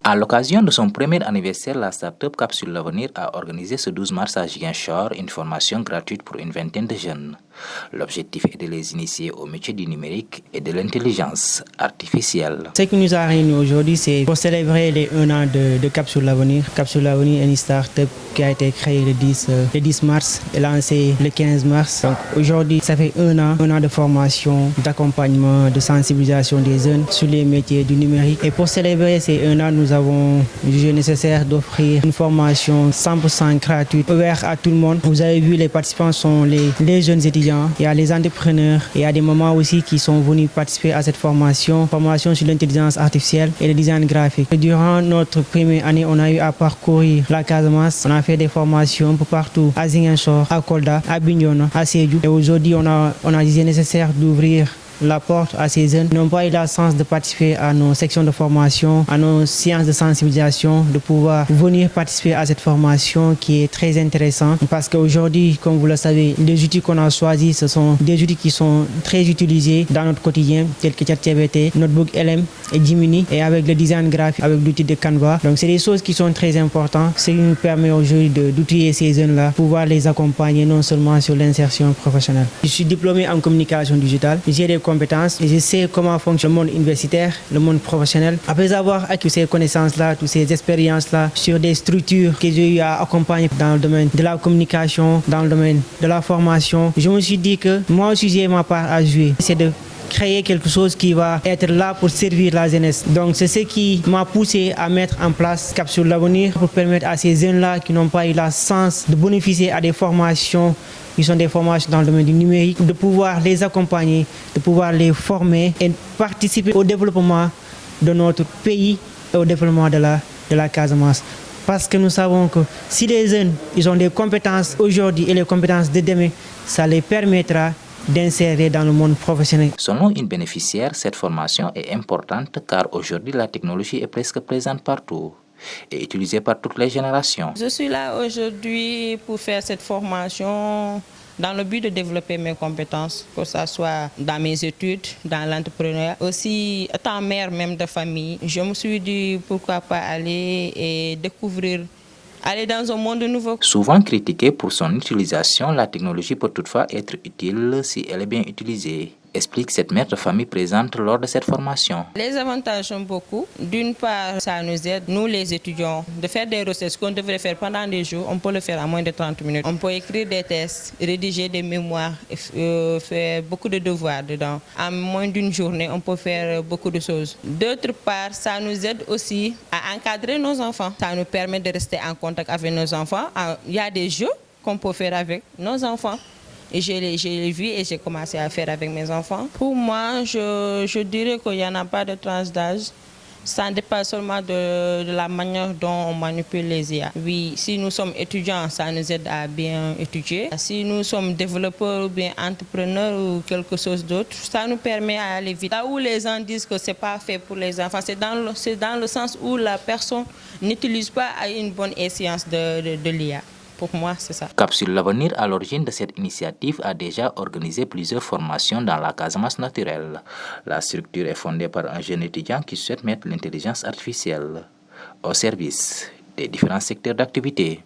À l'occasion de son premier anniversaire, la start-up Capsule l'Avenir a organisé ce 12 mars à Ziguinchor une formation gratuite pour une vingtaine de jeunes. L'objectif est de les initier au métier du numérique et de l'intelligence artificielle. Ce qui nous a réunis aujourd'hui, c'est pour célébrer les 1 an de Capsule l'Avenir. Capsule l'Avenir est une start-up qui a été créée le 10 mars et lancée le 15 mars. Donc aujourd'hui, ça fait 1 an de formation, d'accompagnement, de sensibilisation des jeunes sur les métiers du numérique. Et pour célébrer ces 1 an, nous avons jugé nécessaire d'offrir une formation 100% gratuite, ouverte à tout le monde. Vous avez vu, les participants sont les jeunes étudiants, il y a les entrepreneurs, il y a des mamans aussi qui sont venus participer à cette formation sur l'intelligence artificielle et le design graphique. Durant notre première année, on a eu à parcourir la Casamance. On a fait des formations un peu partout, à Ziguinchor, à Kolda, à Bignona, à Sédhiou. Et aujourd'hui, on a jugé nécessaire d'ouvrir la porte à ces jeunes qui n'ont pas eu la chance de participer à nos sections de formation, à nos séances de sensibilisation, de pouvoir venir participer à cette formation qui est très intéressante parce qu'aujourd'hui, comme vous le savez, les outils qu'on a choisis, ce sont des outils qui sont très utilisés dans notre quotidien, tels que ChatGPT, Notebook LM et Gemini, et avec le design graphique, avec l'outil de Canva. Donc c'est des choses qui sont très importantes, ce qui nous permet aujourd'hui d'outiller ces jeunes-là, pouvoir les accompagner non seulement sur l'insertion professionnelle. Je suis diplômé en communication digitale, j'ai des compétences et je sais comment fonctionne le monde universitaire, le monde professionnel. Après avoir acquis ces connaissances-là, toutes ces expériences-là sur des structures que j'ai eu à accompagner dans le domaine de la communication, dans le domaine de la formation, je me suis dit que moi aussi j'ai ma part à jouer. C'est de créer quelque chose qui va être là pour servir la jeunesse. Donc c'est ce qui m'a poussé à mettre en place Capsule l'Avenir pour permettre à ces jeunes-là qui n'ont pas eu la chance de bénéficier à des formations qui sont des formations dans le domaine du numérique, de pouvoir les accompagner, de pouvoir les former et participer au développement de notre pays et au développement de la Casamance. Parce que nous savons que si les jeunes ils ont des compétences aujourd'hui et les compétences de demain, ça les permettra d'insérer dans le monde professionnel. Selon une bénéficiaire, cette formation est importante car aujourd'hui la technologie est presque présente partout et utilisée par toutes les générations. Je suis là aujourd'hui pour faire cette formation dans le but de développer mes compétences, que ce soit dans mes études, dans l'entrepreneuriat. Aussi, étant mère même de famille, je me suis dit pourquoi pas aller et découvrir, aller dans un monde nouveau. Souvent critiquée pour son utilisation, la technologie peut toutefois être utile si elle est bien utilisée, explique cette mère de famille présente lors de cette formation. Les avantages sont beaucoup. D'une part, ça nous aide, nous les étudiants, de faire des recettes qu'on devrait faire pendant des jours, on peut le faire en moins de 30 minutes. On peut écrire des tests, rédiger des mémoires, faire beaucoup de devoirs dedans. En moins d'une journée, on peut faire beaucoup de choses. D'autre part, ça nous aide aussi à encadrer nos enfants. Ça nous permet de rester en contact avec nos enfants. Il y a des jeux qu'on peut faire avec nos enfants. Et je l'ai vu et j'ai commencé à faire avec mes enfants. Pour moi, je dirais qu'il n'y en a pas de tranche d'âge. Ça dépend seulement de la manière dont on manipule les IA. Oui, si nous sommes étudiants, ça nous aide à bien étudier. Si nous sommes développeurs ou bien entrepreneurs ou quelque chose d'autre, ça nous permet d'aller vite. Là où les gens disent que ce n'est pas fait pour les enfants, c'est dans le sens où la personne n'utilise pas une bonne essence de l'IA. Pour moi, c'est ça. Capsule l'Avenir, à l'origine de cette initiative, a déjà organisé plusieurs formations dans la Casamance naturelle. La structure est fondée par un jeune étudiant qui souhaite mettre l'intelligence artificielle au service des différents secteurs d'activité.